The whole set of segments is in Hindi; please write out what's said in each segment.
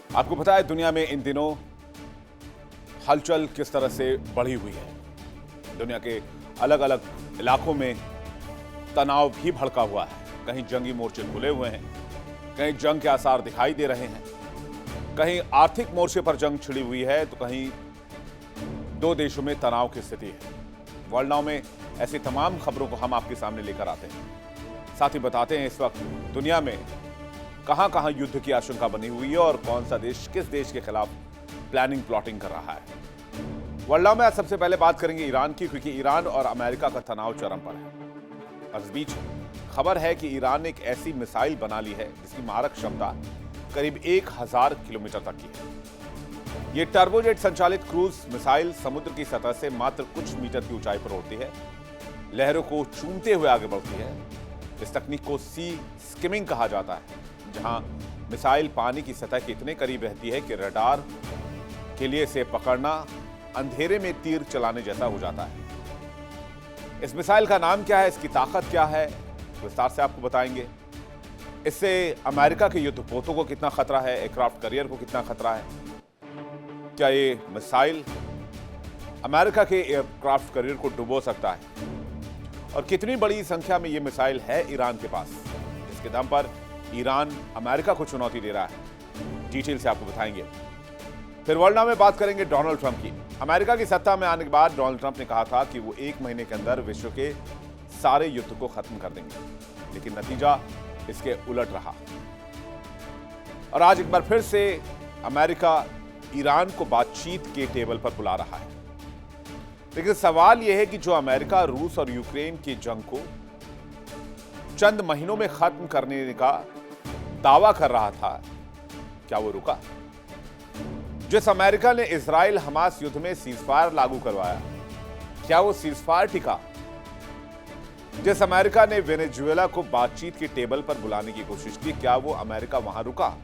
आपको पता है दुनिया में इन दिनों हलचल किस तरह से बढ़ी हुई है। दुनिया के अलग अलग इलाकों में तनाव भी भड़का हुआ है। कहीं जंगी मोर्चे खुले हुए हैं, कहीं जंग के आसार दिखाई दे रहे हैं, कहीं आर्थिक मोर्चे पर जंग छिड़ी हुई है, तो कहीं दो देशों में तनाव की स्थिति है। वर्ल्ड नाउ में ऐसी तमाम खबरों को हम आपके सामने लेकर आते हैं, साथ ही बताते हैं इस वक्त दुनिया में कहां कहां युद्ध की आशंका बनी हुई है और कौन सा देश किस देश के खिलाफ प्लानिंग प्लॉटिंग कर रहा है। वर्ल्ड नाउ में आज सबसे पहले बात करेंगे ईरान की, क्योंकि ईरान और अमेरिका का तनाव चरम पर है। और इस बीच खबर है कि ईरान ने एक ऐसी मिसाइल बना ली है जिसकी मारक क्षमता करीब 1000 किलोमीटर तक की है। यह टर्बोजेट संचालित क्रूज मिसाइल समुद्र की सतह से मात्र कुछ मीटर की ऊंचाई पर उड़ती है, लहरों को चूमते हुए आगे बढ़ती है। इस तकनीक को सी स्किमिंग कहा जाता है, जहां मिसाइल पानी की सतह के इतने करीब रहती है कि रडार के लिए इसे पकड़ना अंधेरे में तीर चलाने जैसा हो जाता है। इस मिसाइल का नाम क्या है, इसकी ताकत क्या है, विस्तार से आपको बताएंगे। इससे अमेरिका के युद्धपोतों को कितना खतरा है, एयरक्राफ्ट कैरियर को कितना खतरा है, क्या ये मिसाइल अमेरिका के एयरक्राफ्ट कैरियर को डुबो सकता है, और कितनी बड़ी संख्या में ये मिसाइल है ईरान के पास, जिसके दम पर ईरान अमेरिका को चुनौती दे रहा है। डिटेल से आपको बताएंगे। फिर वर्ल्ड नाउ में बात करेंगे डोनाल्ड ट्रंप की। अमेरिका की सत्ता में आने के बाद डोनाल्ड ट्रंप ने कहा था कि वो 1 महीने के अंदर विश्व के सारे युद्ध को खत्म कर देंगे, लेकिन नतीजा इसके उलट रहा। और आज एक बार फिर से अमेरिका ईरान को बातचीत के टेबल पर बुला रहा है। लेकिन सवाल यह है कि जो अमेरिका रूस और यूक्रेन की जंग को चंद महीनों में खत्म करने का दावा कर रहा था, क्या वो रुका? जिस अमेरिका ने इजराइल हमास युद्ध में सीजफायर लागू करवाया, क्या वो सीजफायर टिका? जिस अमेरिका ने वेनेजुएला को बातचीत के टेबल पर बुलाने की कोशिश की, क्या वो अमेरिका वहां रुका?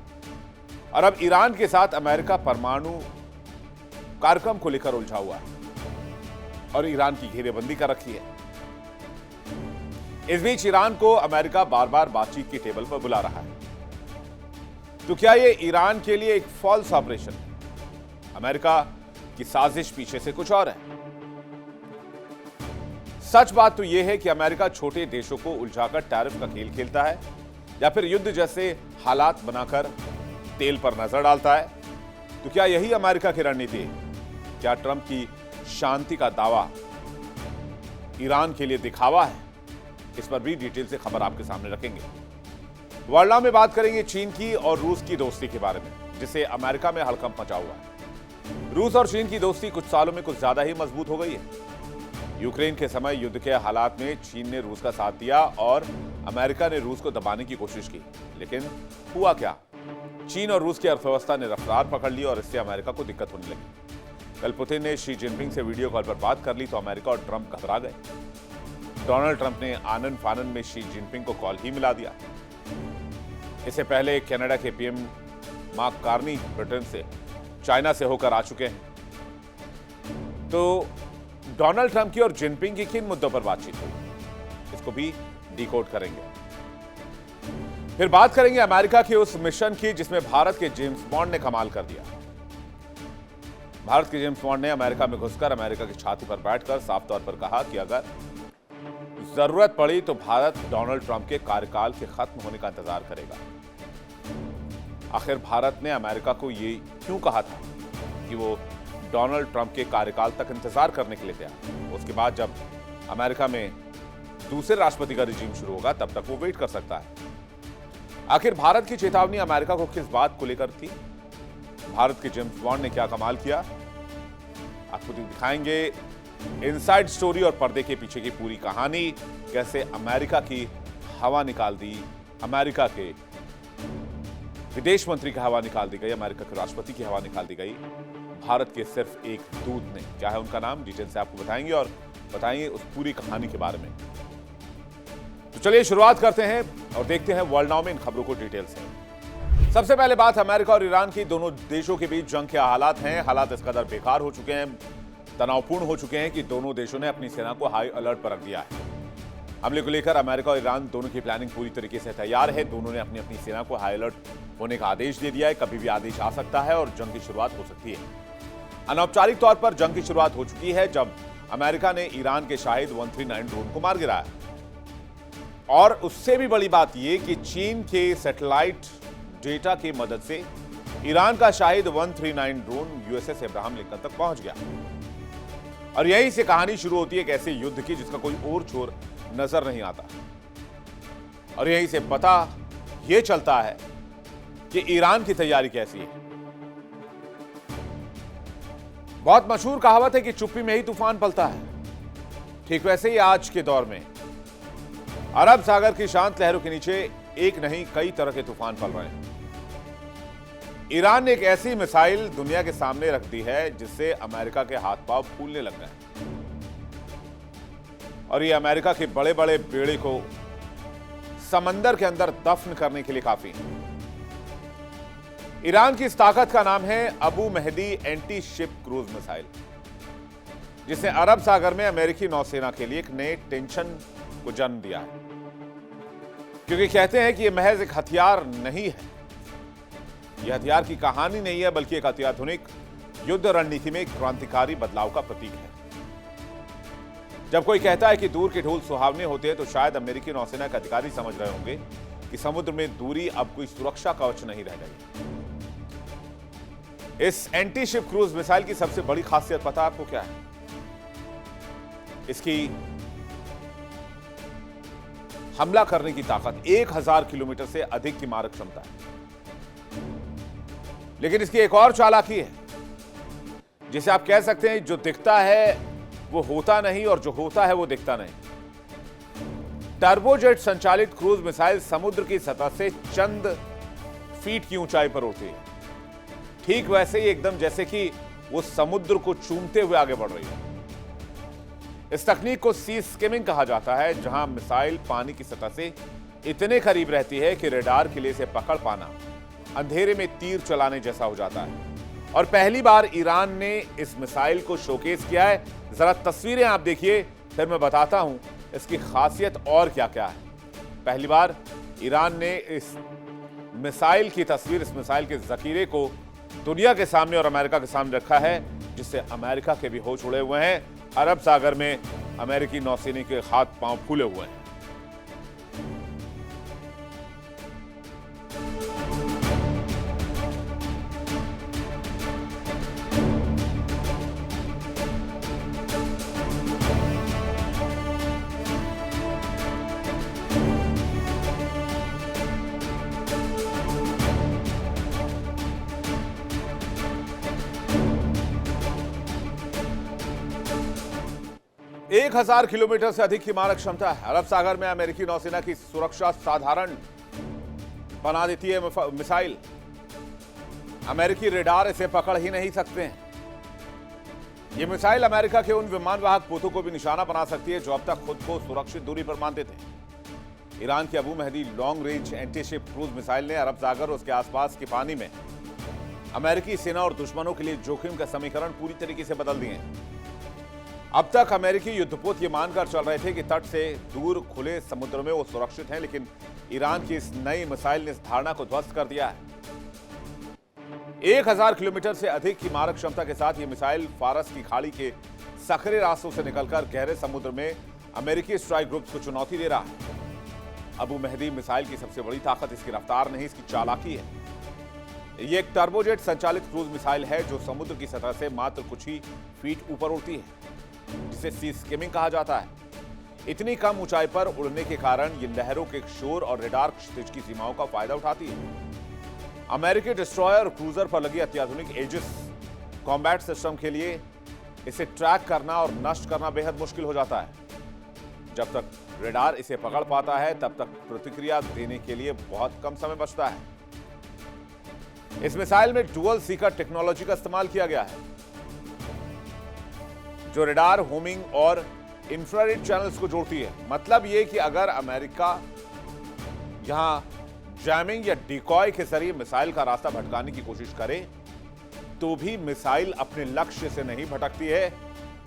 और अब ईरान के साथ अमेरिका परमाणु कार्यक्रम को लेकर उलझा हुआ है और ईरान की घेरेबंदी कर रखी है। इस बीच ईरान को अमेरिका बार बार बातचीत के टेबल पर बुला रहा है। तो क्या यह ईरान के लिए एक फॉल्स ऑपरेशन, अमेरिका की साजिश पीछे से कुछ और है? सच बात तो यह है कि अमेरिका छोटे देशों को उलझाकर टैरिफ का खेल खेलता है, या फिर युद्ध जैसे हालात बनाकर तेल पर नजर डालता है। तो क्या यही अमेरिका की रणनीति है? क्या ट्रंप की शांति का दावा ईरान के लिए दिखावा है? इस पर भी डिटेल से खबर आपके सामने रखेंगे। वर्ल्ड नाउ में बात करेंगे चीन की और रूस की दोस्ती के बारे में, जिसे अमेरिका में हड़कंप मचा हुआ है। रूस और चीन की दोस्ती कुछ सालों में कुछ ज्यादा ही मजबूत हो गई है। यूक्रेन के समय युद्ध के हालात में चीन ने रूस का साथ दिया और अमेरिका ने रूस को दबाने की कोशिश की, लेकिन हुआ क्या? चीन और रूस की अर्थव्यवस्था ने रफ्तार पकड़ ली और इससे अमेरिका को दिक्कत होने लगी। कल पुतिन ने शी जिनपिंग से वीडियो कॉल पर बात कर ली तो अमेरिका और ट्रंप घबरा गए। डोनाल्ड ट्रंप ने आनन फानन में शी जिनपिंग को कॉल ही मिला दिया। इससे पहले कनाडा के पीएम मार्क कार्नी ब्रिटेन से चाइना से होकर आ चुके हैं। तो डोनाल्ड ट्रंप की और जिनपिंग की किन मुद्दों पर बातचीत हुई, इसको भी डिकोड करेंगे। फिर बात करेंगे अमेरिका के उस मिशन की जिसमें भारत के जेम्स बॉन्ड ने कमाल कर दिया। भारत के जेम्स बॉन्ड ने अमेरिका में घुसकर अमेरिका की छाती पर बैठकर साफ तौर पर कहा कि अगर जरूरत पड़ी तो भारत डोनाल्ड ट्रंप के कार्यकाल के खत्म होने का इंतजार करेगा। आखिर भारत ने अमेरिका को ये क्यों कहा था कि वो डोनाल्ड ट्रंप के कार्यकाल तक इंतजार करने के लिए तैयार? उसके बाद जब अमेरिका में दूसरे राष्ट्रपति का रिजीम शुरू होगा तब तक वो वेट कर सकता है। आखिर भारत की चेतावनी अमेरिका को किस बात को लेकर थी? भारत के जेम्स बॉन्ड ने क्या कमाल किया, आपको दिखाएंगे इनसाइड स्टोरी और पर्दे के पीछे की पूरी कहानी। कैसे अमेरिका की हवा निकाल दी, अमेरिका के विदेश मंत्री की हवा निकाल दी गई, अमेरिका के राष्ट्रपति की हवा निकाल दी गई भारत के सिर्फ एक दूत ने। क्या है उनका नाम, डिटेल से आपको बताएंगे और बताएंगे उस पूरी कहानी के बारे में। तो चलिए शुरुआत करते हैं और देखते हैं वर्ल्ड नाउ में इन खबरों को डिटेल से। सबसे पहले बात अमेरिका और ईरान की। दोनों देशों के बीच जंग के हालात हैं। हालात इस कदर बेकार हो चुके हैं, तनावपूर्ण हो चुके हैं कि दोनों देशों ने अपनी सेना को हाई अलर्ट पर रख दिया है। हमले को लेकर अमेरिका और ईरान दोनों की प्लानिंग पूरी तरीके से तैयार है। दोनों ने अपनी अपनी सेना को हाई अलर्ट होने का आदेश दे दिया है। कभी भी आदेश आ सकता है और जंग की शुरुआत हो सकती है। अनौपचारिक तौर पर जंग की शुरुआत हो चुकी है जब अमेरिका ने ईरान के शाहिद 139 ड्रोन को मार गिराया। और उससे भी बड़ी बात यह कि चीन के सैटेलाइट डेटा की मदद से ईरान का Shahid 139 drone USS Abraham Lincoln तक पहुंच गया। और यहीं से कहानी शुरू होती है एक ऐसे युद्ध की जिसका कोई और छोर नजर नहीं आता। और यहीं से पता यह चलता है कि ईरान की तैयारी कैसी है। बहुत मशहूर कहावत है कि चुप्पी में ही तूफान पलता है। ठीक वैसे ही आज के दौर में अरब सागर की शांत लहरों के नीचे एक नहीं कई तरह के तूफान पल रहे हैं। ईरान ने एक ऐसी मिसाइल दुनिया के सामने रख दी है जिससे अमेरिका के हाथ पांव फूलने लग गए और ये अमेरिका के बड़े बड़े बेड़े को समंदर के अंदर दफन करने के लिए काफी है। ईरान की इस ताकत का नाम है Abu Mahdi anti ship cruise missile, जिसने अरब सागर में अमेरिकी नौसेना के लिए एक नए टेंशन को जन्म दिया है। क्योंकि कहते हैं कि यह महज एक हथियार नहीं है, यह हथियार की कहानी नहीं है, बल्कि एक अत्याधुनिक युद्ध रणनीति में क्रांतिकारी बदलाव का प्रतीक है। जब कोई कहता है कि दूर के ढोल सुहावने होते हैं तो शायद अमेरिकी नौसेना के अधिकारी समझ रहे होंगे कि समुद्र में दूरी अब कोई सुरक्षा कवच नहीं रह गई। इस एंटी शिप क्रूज मिसाइल की सबसे बड़ी खासियत पता आपको क्या है? इसकी हमला करने की ताकत 1000 किलोमीटर से अधिक की मारक क्षमता है। लेकिन इसकी एक और चालाकी है जिसे आप कह सकते हैं जो दिखता है वो होता नहीं और जो होता है वो दिखता नहीं। टर्बोजेट संचालित क्रूज मिसाइल समुद्र की सतह से चंद फीट की ऊंचाई पर उड़ती है, ठीक वैसे ही एकदम जैसे कि वो समुद्र को चूमते हुए आगे बढ़ रही है। इस तकनीक को सी स्किमिंग कहा जाता है, जहां मिसाइल पानी की सतह से इतने करीब रहती है कि रडार के लिए इसे पकड़ पाना अंधेरे में तीर चलाने जैसा हो जाता है। और पहली बार ईरान ने इस मिसाइल को शोकेस किया है। जरा तस्वीरें आप देखिए, फिर मैं बताता हूं इसकी खासियत और क्या क्या है। पहली बार ईरान ने इस मिसाइल की तस्वीर, इस मिसाइल के जखीरे को दुनिया के सामने और अमेरिका के सामने रखा है, जिससे अमेरिका के भी होश उड़े हुए हैं। अरब सागर में अमेरिकी नौसेना के हाथ पांव फूले हुए हैं। एक 1000 किलोमीटर से अधिक की मारक क्षमता है। अरब सागर में अमेरिकी नौसेना की सुरक्षा साधारण बना देती है मिसाइल। अमेरिकी रेडार इसे पकड़ ही नहीं सकते हैं। यह मिसाइल अमेरिका के उन विमानवाहक पोतों को भी निशाना बना सकती है जो अब तक खुद को सुरक्षित दूरी पर मानते थे। ईरान की Abu Mahdi long range anti ship cruise missile ने अरब सागर और उसके आसपास के पानी में अमेरिकी सेना और दुश्मनों के लिए जोखिम का समीकरण पूरी तरीके से बदल दिए हैं। अब तक अमेरिकी युद्धपोत ये मानकर चल रहे थे कि तट से दूर खुले समुद्र में वो सुरक्षित हैं, लेकिन ईरान की इस नई मिसाइल ने इस धारणा को ध्वस्त कर दिया है। 1000 किलोमीटर से अधिक की मारक क्षमता के साथ ये मिसाइल फारस की खाड़ी के सकरे रास्तों से निकलकर गहरे समुद्र में अमेरिकी स्ट्राइक ग्रुप्स को चुनौती दे रहा है। अबू मेहदी मिसाइल की सबसे बड़ी ताकत इसकी रफ्तार नहीं, इसकी चालाकी है। ये एक टर्बोजेट संचालित क्रूज मिसाइल है जो समुद्र की सतह से मात्र कुछ ही फीट ऊपर उड़ती है, जिसे सी स्किमिंग कहा जाता है। इतनी कम ऊंचाई पर उड़ने के कारण ये लहरों के शोर और रडार क्षितिज की सीमाओं का फायदा उठाती है। अमेरिकी डिस्ट्रॉयर और क्रूजर पर लगी अत्याधुनिक एजिस कॉम्बैट सिस्टम के लिए इसे ट्रैक करना और नष्ट करना बेहद मुश्किल हो जाता है। जब तक रडार इसे पकड़ पाता है तब तक प्रतिक्रिया देने के लिए बहुत कम समय बचता है। इस मिसाइल में डुअल सीकर टेक्नोलॉजी का इस्तेमाल किया गया है, जो रडार, होमिंग और इंफ्रारेड चैनल्स को जोड़ती है। मतलब यह कि अगर अमेरिका यहां जैमिंग या डिकॉय के जरिए मिसाइल का रास्ता भटकाने की कोशिश करे तो भी मिसाइल अपने लक्ष्य से नहीं भटकती है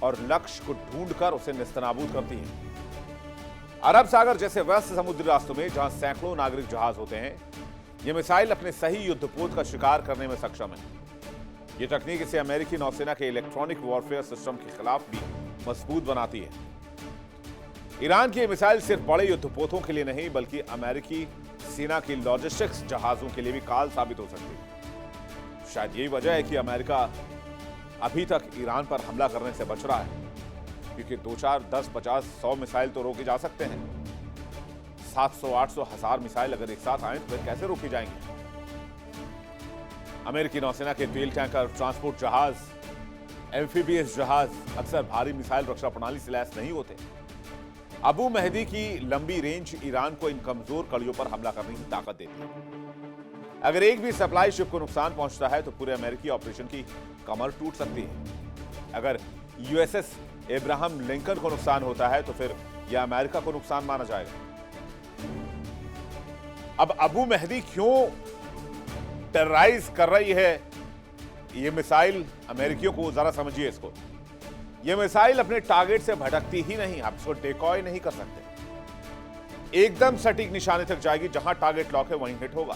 और लक्ष्य को ढूंढकर उसे नेस्तनाबूद करती है। अरब सागर जैसे व्यस्त समुद्री रास्तों में जहां सैकड़ों नागरिक जहाज होते हैं, यह मिसाइल अपने सही युद्धपोत का शिकार करने में सक्षम है। यह तकनीक इसे अमेरिकी नौसेना के इलेक्ट्रॉनिक वॉरफेयर सिस्टम के खिलाफ भी मजबूत बनाती है। ईरान की यह मिसाइल सिर्फ बड़े युद्धपोतों के लिए नहीं बल्कि अमेरिकी सेना की लॉजिस्टिक्स जहाजों के लिए भी काल साबित हो सकती है। शायद यही वजह है कि अमेरिका अभी तक ईरान पर हमला करने से बच रहा है, क्योंकि 2, 4, 10, 50, 100 मिसाइल तो रोके जा सकते हैं। 700, 800, 1000 मिसाइल अगर एक साथ आए तो फिर कैसे रोके जाएंगे? अमेरिकी नौसेना के तेल टैंकर, ट्रांसपोर्ट जहाज, एम्फीबियस जहाज अक्सर भारी मिसाइल रक्षा प्रणाली से लैस नहीं होते। अबू महदी की लंबी रेंज ईरान को इन कमजोर कड़ियों पर हमला करने की ताकत देती है। अगर एक भी सप्लाई शिप को नुकसान पहुंचता है तो पूरे अमेरिकी ऑपरेशन की कमर टूट सकती है। अगर यूएसएस इब्राहिम लिंकन को नुकसान होता है तो फिर यह अमेरिका को नुकसान माना जाएगा। अब अबू महदी क्यों टेरराइज कर रही है यह मिसाइल अमेरिकियों को? जरा समझिए इसको। यह मिसाइल अपने टारगेट से भटकती ही नहीं, आप इसको डेकॉय नहीं कर सकते। एकदम सटीक निशाने तक जाएगी, जहां टारगेट लॉक है वहीं हिट होगा।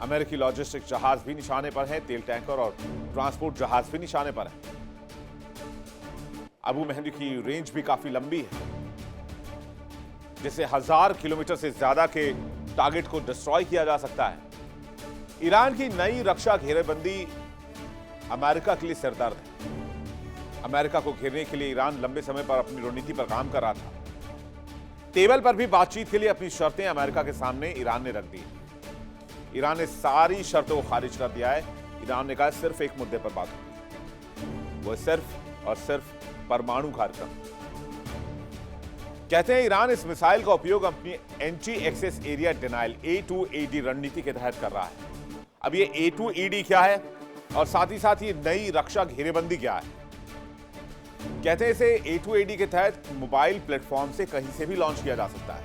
अमेरिकी लॉजिस्टिक जहाज भी निशाने पर हैं, तेल टैंकर और ट्रांसपोर्ट जहाज भी निशाने पर हैं। अबू महदी की रेंज भी काफी लंबी है, जिससे 1000 किलोमीटर से ज्यादा के टारगेट को डिस्ट्रॉय किया जा सकता है। ईरान की नई रक्षा घेरेबंदी अमेरिका के लिए सिरदर्द है। अमेरिका को घेरने के लिए ईरान लंबे समय पर अपनी रणनीति पर काम कर रहा था। टेबल पर भी बातचीत के लिए अपनी शर्तें अमेरिका के सामने ईरान ने रख दी। ईरान ने सारी शर्तों को खारिज कर दिया है। ईरान ने कहा सिर्फ एक मुद्दे पर बात होगी, वो सिर्फ और सिर्फ परमाणु कार्यक्रम। कहते हैं ईरान इस मिसाइल का उपयोग अपनी anti access area denial A2ED रणनीति के तहत कर रहा है। अब ये A2ED क्या है और साथ ही साथ ये नई रक्षा घेरेबंदी क्या है? कहते हैं इसे A2ED के तहत मोबाइल प्लेटफॉर्म से कहीं से भी लॉन्च किया जा सकता है,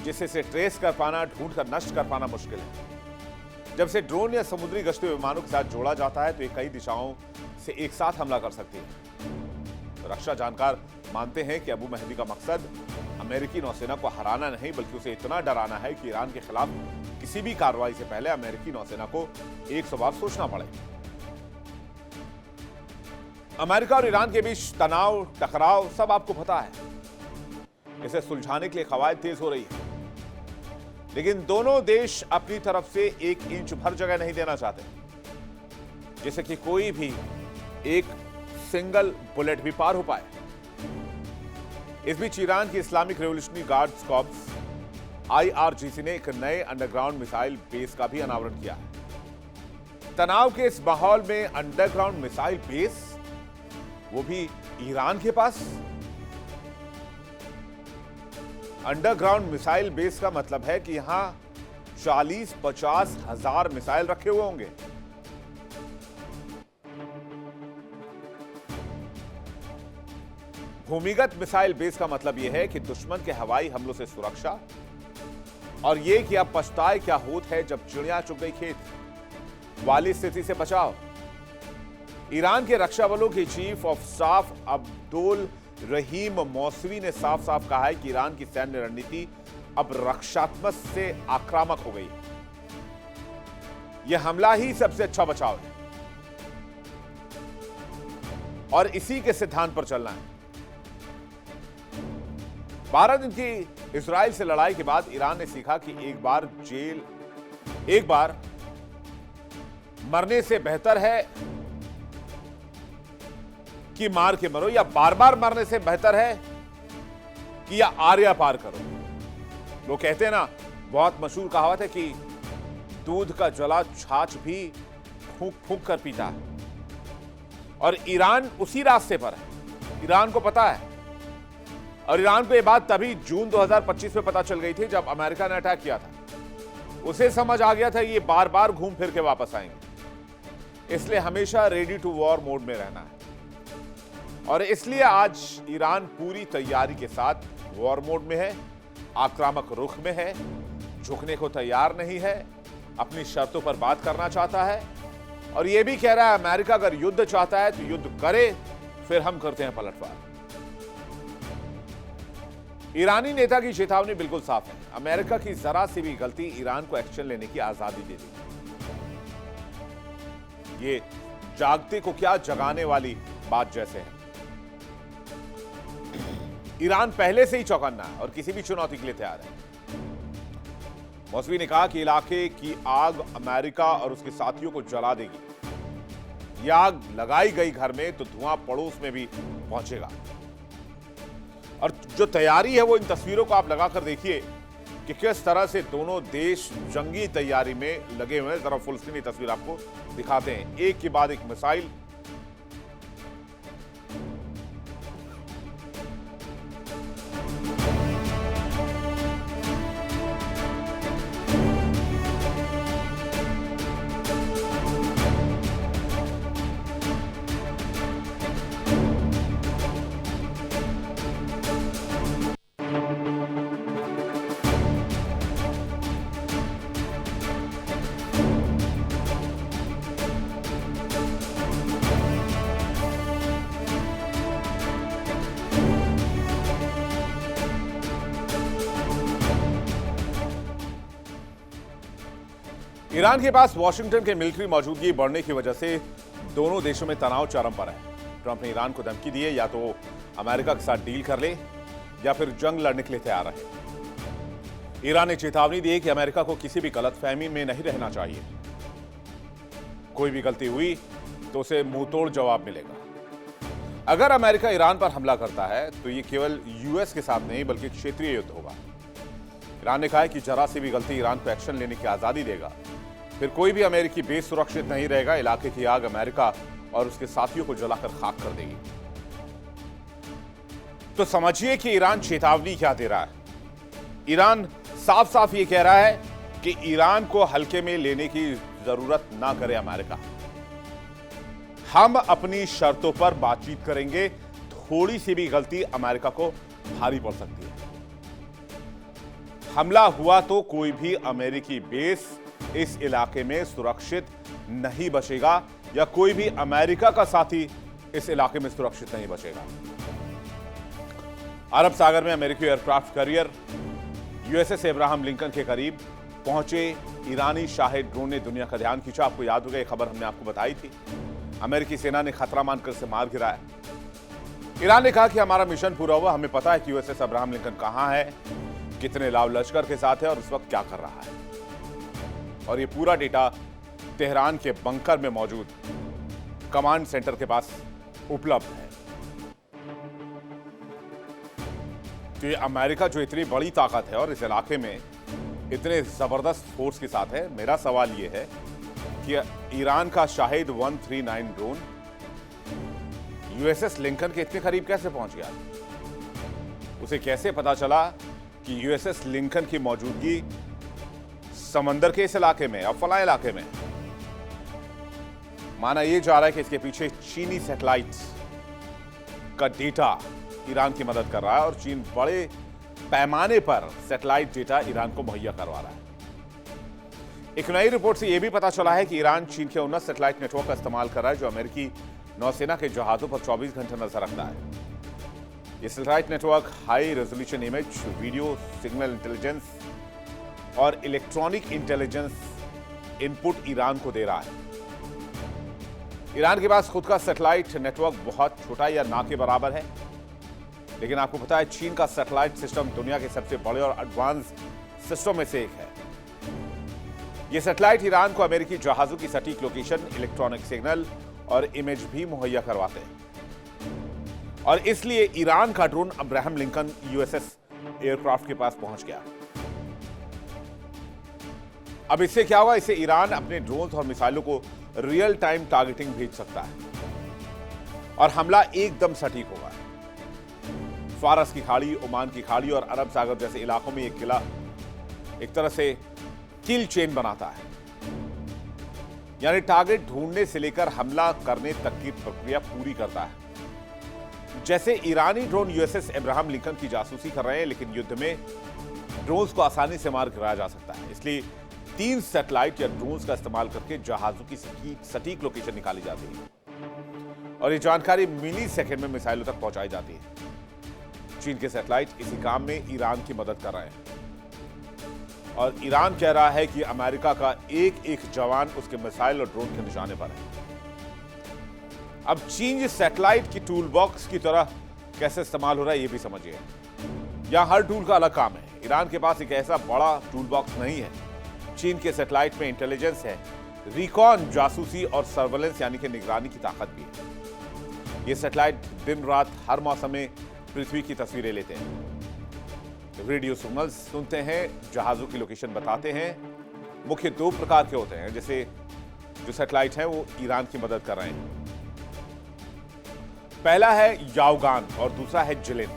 जिससे इसे ट्रेस कर पाना, ढूंढ कर नष्ट कर पाना मुश्किल है। जब से ड्रोन या समुद्री गश्ती विमानों के साथ जोड़ा जाता है तो ये कई दिशाओं से एक साथ हमला कर सकती है। रक्षा जानकार मानते हैं कि अबू महदी का मकसद अमेरिकी नौसेना को हराना नहीं बल्कि उसे इतना डराना है कि ईरान के खिलाफ किसी भी कार्रवाई से पहले अमेरिकी नौसेना को 100 बार सोचना पड़े। अमेरिका और ईरान के बीच तनाव, टकराव सब आपको पता है। इसे सुलझाने के लिए कवायद तेज हो रही है, लेकिन दोनों देश अपनी तरफ से 1 इंच भर जगह नहीं देना चाहते, जिससे कि कोई भी एक सिंगल बुलेट भी पार हो पाए। इस बीच ईरान की Islamic revolutionary guards corps IRGC ने एक नए अंडरग्राउंड मिसाइल बेस का भी अनावरण किया है। तनाव के इस माहौल में अंडरग्राउंड मिसाइल बेस, वो भी ईरान के पास। अंडरग्राउंड मिसाइल बेस का मतलब है कि यहां 40-50 हजार मिसाइल रखे हुए होंगे। भूमिगत मिसाइल बेस का मतलब यह है कि दुश्मन के हवाई हमलों से सुरक्षा, और यह कि अब पछताए क्या होत है जब चिड़िया चुग गई खेत वाली स्थिति से बचाव। ईरान के रक्षा बलों के chief of staff Abdul Rahim Mousavi ने साफ साफ कहा है कि ईरान की सैन्य रणनीति अब रक्षात्मक से आक्रामक हो गई। यह हमला ही सबसे अच्छा बचाव है और इसी के सिद्धांत पर चलना है। 12 दिन की इजराइल से लड़ाई के बाद ईरान ने सीखा कि एक बार मरने से बेहतर है कि मार के मरो, या बार बार मरने से बेहतर है कि या आर्या पार करो। लोग कहते हैं ना, बहुत मशहूर कहावत है कि दूध का जला छाछ भी फूंक फूंक कर पीता है, और ईरान उसी रास्ते पर है। ईरान को पता है, और ईरान को यह बात तभी जून 2025 में पता चल गई थी जब अमेरिका ने अटैक किया था। उसे समझ आ गया था ये बार बार घूम फिर के वापस आएंगे, इसलिए हमेशा रेडी टू वॉर मोड में रहना है। और इसलिए आज ईरान पूरी तैयारी के साथ वॉर मोड में है, आक्रामक रुख में है, झुकने को तैयार नहीं है, अपनी शर्तों पर बात करना चाहता है, और यह भी कह रहा है अमेरिका अगर युद्ध चाहता है तो युद्ध करे, फिर हम करते हैं पलटवार। ईरानी नेता की चेतावनी बिल्कुल साफ है। अमेरिका की जरा सी भी गलती ईरान को एक्शन लेने की आजादी दे दी। ये जागते को क्या जगाने वाली बात जैसे है। ईरान पहले से ही चौकन्ना है और किसी भी चुनौती के लिए तैयार है। मौसवी ने कहा कि इलाके की आग अमेरिका और उसके साथियों को जला देगी। यह आग लगाई गई घर में तो धुआं पड़ोस में भी पहुंचेगा। और जो तैयारी है वो इन तस्वीरों को आप लगाकर देखिए कि किस तरह से दोनों देश जंगी तैयारी में लगे हुए हैं। जरा फुल स्क्रीन तस्वीर आपको दिखाते हैं, एक के बाद एक मिसाइल। ईरान के पास वॉशिंगटन के मिलिट्री मौजूदगी बढ़ने की वजह से दोनों देशों में तनाव चरम पर है। ट्रंप ने ईरान को धमकी दी है या तो अमेरिका के साथ डील कर ले या फिर जंग लड़ने के लिए तैयार रहे। ईरान ने चेतावनी दी है कि अमेरिका को किसी भी गलतफहमी में नहीं रहना चाहिए। कोई भी गलती हुई तो उसे मुंहतोड़ जवाब मिलेगा। अगर अमेरिका ईरान पर हमला करता है तो यह केवल यूएस के साथ नहीं बल्कि क्षेत्रीय युद्ध होगा। ईरान ने कहा है कि जरा सी भी गलती ईरान को एक्शन लेने की आजादी देगा, फिर कोई भी अमेरिकी बेस सुरक्षित नहीं रहेगा। इलाके की आग अमेरिका और उसके साथियों को जलाकर खाक कर देगी। तो समझिए कि ईरान चेतावनी क्या दे रहा है। ईरान साफ साफ ये कह रहा है कि ईरान को हल्के में लेने की जरूरत ना करे अमेरिका। हम अपनी शर्तों पर बातचीत करेंगे। थोड़ी सी भी गलती अमेरिका को भारी पड़ सकती है। हमला हुआ तो कोई भी अमेरिकी बेस इस इलाके में सुरक्षित नहीं बचेगा या कोई भी अमेरिका का साथी इस इलाके में सुरक्षित नहीं बचेगा। अरब सागर में अमेरिकी aircraft carrier USS Abraham Lincoln के करीब पहुंचे ईरानी शाहिद ड्रोन ने दुनिया का ध्यान खींचा। आपको याद होगा, यह खबर हमने आपको बताई थी। अमेरिकी सेना ने खतरा मानकर इसे मार गिराया। ईरान ने कहा कि हमारा मिशन पूरा हुआ। हमें पता है कि यूएसएस अब्राहम लिंकन कहां है, कितने लाव लश्कर के साथ है और उस वक्त क्या कर रहा है। और ये पूरा डेटा तेहरान के बंकर में मौजूद कमांड सेंटर के पास उपलब्ध है। तो ये अमेरिका जो इतनी बड़ी ताकत है और इस इलाके में इतने जबरदस्त फोर्स के साथ है, मेरा सवाल ये है कि ईरान का शाहिद 139 ड्रोन यूएसएस लिंकन के इतने करीब कैसे पहुंच गया? उसे कैसे पता चला कि यूएसएस लिंकन की मौजूदगी समंदर के इस इलाके में, अब फला इलाके में? माना यह जा रहा है कि इसके पीछे चीनी सैटेलाइट्स का डेटा ईरान की मदद कर रहा है और चीन बड़े पैमाने पर सैटेलाइट डेटा ईरान को मुहैया करवा रहा है। एक नई रिपोर्ट से यह भी पता चला है कि ईरान चीन के उन्नत सैटेलाइट नेटवर्क का इस्तेमाल कर रहा है जो अमेरिकी नौसेना के जहाजों पर 24 घंटे नजर रखता है। यह satellite network high resolution image, video, signal intelligence और इलेक्ट्रॉनिक इंटेलिजेंस इनपुट ईरान को दे रहा है। ईरान के पास खुद का सैटेलाइट नेटवर्क बहुत छोटा या ना के बराबर है, लेकिन आपको पता है चीन का सैटेलाइट सिस्टम दुनिया के सबसे बड़े और एडवांस सिस्टम में से एक है। यह सैटेलाइट ईरान को अमेरिकी जहाजों की सटीक लोकेशन, इलेक्ट्रॉनिक सिग्नल और इमेज भी मुहैया करवाते हैं। और इसलिए ईरान का drone Abraham Lincoln USS aircraft के पास पहुंच गया। अब इससे क्या हुआ? इससे ईरान अपने ड्रोन्स और मिसाइलों को रियल टाइम टारगेटिंग भेज सकता है और हमला एकदम सटीक होगा। फारस की खाड़ी, ओमान की खाड़ी और अरब सागर जैसे इलाकों में यह किला एक तरह से किल चेन बनाता है, यानी टारगेट ढूंढने से लेकर हमला करने तक की प्रक्रिया पूरी करता है। जैसे ईरानी ड्रोन यूएसएस अब्राहम लिंकन की जासूसी कर रहे हैं, लेकिन युद्ध में ड्रोन्स को आसानी से मार गिराया जा सकता है। इसलिए 3 सैटेलाइट या ड्रोन्स का इस्तेमाल करके जहाजों की सटीक लोकेशन निकाली जाती है और ये जानकारी मिली सेकेंड में मिसाइलों तक पहुंचाई जाती है। चीन के सैटेलाइट इसी काम में ईरान की मदद कर रहे हैं और ईरान कह रहा है कि अमेरिका का एक एक जवान उसके मिसाइल और ड्रोन के निशाने पर है। अब चीन इस सैटेलाइट की टूल बॉक्स की तरह कैसे इस्तेमाल हो रहा है ये भी समझिए। यहां हर टूल का अलग काम है। ईरान के पास एक ऐसा बड़ा टूल बॉक्स नहीं है। चीन के सैटेलाइट में इंटेलिजेंस है, रिकॉन जासूसी और सर्वेलेंस यानी कि निगरानी की ताकत भी है। ये सैटेलाइट दिन रात हर मौसम में पृथ्वी की तस्वीरें लेते हैं, रेडियो सिग्नल्स सुनते हैं, जहाजों की लोकेशन बताते हैं। मुख्य दो प्रकार के होते हैं, जैसे जो सैटेलाइट हैं वो ईरान की मदद कर रहे हैं। पहला है याओगान और दूसरा है जिलिन।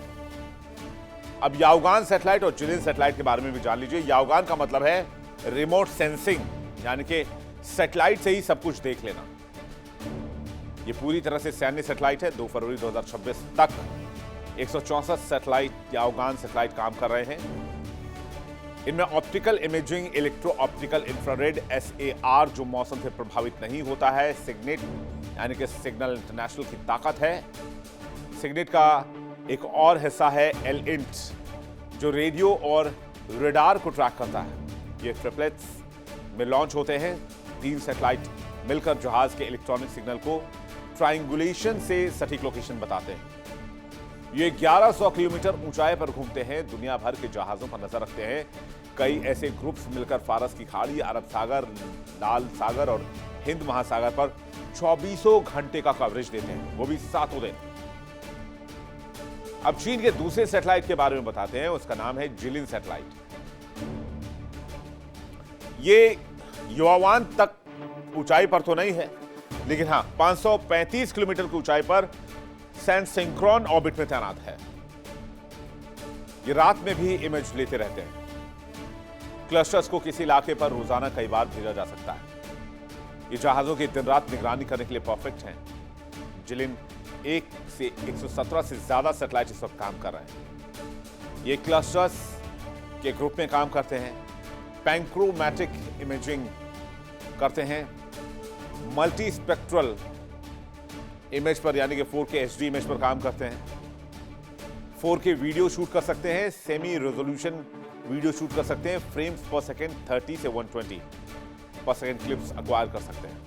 अब याओगान सैटेलाइट और जिलिन सैटेलाइट के बारे में भी जान लीजिए। याओगान का मतलब है रिमोट सेंसिंग, यानी कि सैटेलाइट से ही सब कुछ देख लेना। यह पूरी तरह से सैन्य सैटेलाइट है। 2 फरवरी 2026 तक 164 सैटेलाइट याओगान सैटेलाइट काम कर रहे हैं। इनमें optical imaging, electro optical infrared SAR जो मौसम से प्रभावित नहीं होता है, सिग्नेट यानी कि सिग्नल इंटरनेशनल की ताकत है। सिग्नेट का एक और हिस्सा है LINT जो रेडियो और रेडार को ट्रैक करता है। ये ट्रिपलेट्स में लॉन्च होते हैं। 3 सैटेलाइट मिलकर जहाज के इलेक्ट्रॉनिक सिग्नल को ट्रायंगुलेशन से सटीक लोकेशन बताते हैं। ये 1100 किलोमीटर ऊंचाई पर घूमते हैं, दुनिया भर के जहाजों पर नजर रखते हैं। कई ऐसे ग्रुप्स मिलकर फारस की खाड़ी, अरब सागर, लाल सागर और हिंद महासागर पर 24 घंटे का कवरेज देते हैं, वो भी 7 दिन। अब चीन के दूसरे सैटेलाइट के बारे में बताते हैं। उसका नाम है जिलिन सैटेलाइट। ये याओगान तक ऊंचाई पर तो नहीं है, लेकिन हां 535 किलोमीटर की ऊंचाई पर सिंक्रोन ऑर्बिट में तैनात है। ये रात में भी इमेज लेते रहते हैं। क्लस्टर्स को किसी इलाके पर रोजाना कई बार भेजा जा सकता है। ये जहाजों की दिन रात निगरानी करने के लिए परफेक्ट हैं। जिलिन 1 से 117 से ज्यादा सैटेलाइट इस वक्त काम कर रहे हैं। ये क्लस्टर्स के ग्रुप में काम करते हैं, पैंक्रोमैटिक इमेजिंग करते हैं, मल्टी स्पेक्ट्रल इमेज पर यानी कि 4K HD इमेज पर काम करते हैं, 4K वीडियो शूट कर सकते हैं, सेमी रेजोल्यूशन वीडियो शूट कर सकते हैं, फ्रेम्स पर सेकेंड 30 से 120 पर सेकेंड क्लिप्स एक्वायर कर सकते हैं।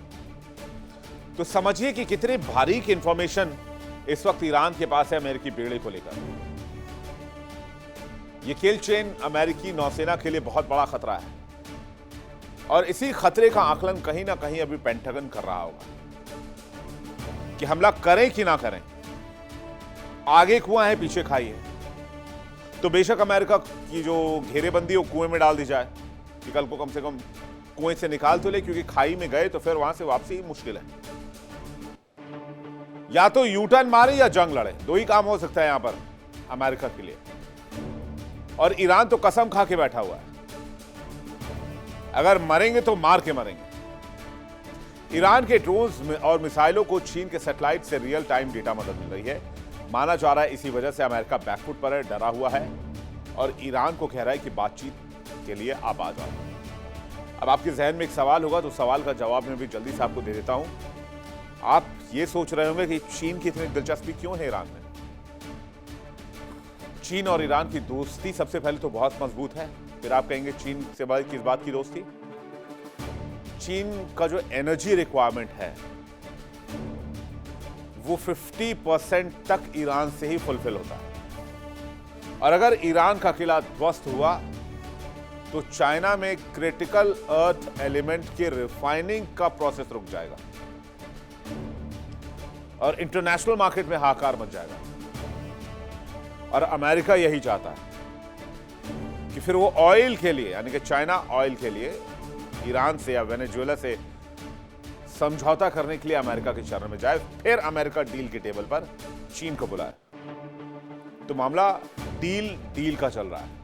तो समझिए कि कितने बारीक इंफॉर्मेशन इस वक्त ईरान के पास है अमेरिकी बेड़े को लेकर। यह किल चेन अमेरिकी नौसेना के लिए बहुत बड़ा खतरा है और इसी खतरे का आकलन कहीं ना कहीं अभी पेंटागन कर रहा होगा कि हमला करें कि ना करें। आगे कुआं है, पीछे खाई है। तो बेशक अमेरिका की जो घेरेबंदी वो कुएं में डाल दी जाए कि कल को कम से कम कुएं से निकाल तो ले, क्योंकि खाई में गए तो फिर वहां से वापसी ही मुश्किल है। या तो यू टर्न मारे या जंग लड़े, दो ही काम हो सकता है यहां पर अमेरिका के लिए। और ईरान तो कसम खा के बैठा हुआ है, अगर मरेंगे तो मार के मरेंगे। ईरान के ड्रोन्स और मिसाइलों को चीन के सैटेलाइट से रियल टाइम डेटा मदद मिल रही है। माना जा रहा है इसी वजह से अमेरिका बैकफुट पर है, डरा हुआ है और ईरान को कह रहा है कि बातचीत के लिए आप आ जाओ। अब आपके जहन में एक सवाल होगा, तो सवाल का जवाब मैं भी जल्दी से आपको दे देता हूं। आप ये सोच रहे होंगे कि चीन की इतनी दिलचस्पी क्यों है ईरान में। चीन और ईरान की दोस्ती सबसे पहले तो बहुत मजबूत है। फिर आप कहेंगे चीन से बड़ी किस बात की दोस्ती। चीन का जो एनर्जी रिक्वायरमेंट है वो 50% तक ईरान से ही फुलफिल होता है। और अगर ईरान का किला ध्वस्त हुआ तो चाइना में क्रिटिकल अर्थ एलिमेंट के रिफाइनिंग का प्रोसेस रुक जाएगा और इंटरनेशनल मार्केट में हाहाकार मच जाएगा। और अमेरिका यही चाहता है कि फिर वो ऑयल के लिए यानी कि चाइना ऑयल के लिए ईरान से या वेनेजुएला से समझौता करने के लिए अमेरिका के शरण में जाए, फिर अमेरिका डील के टेबल पर चीन को बुलाए। तो मामला डील का चल रहा है।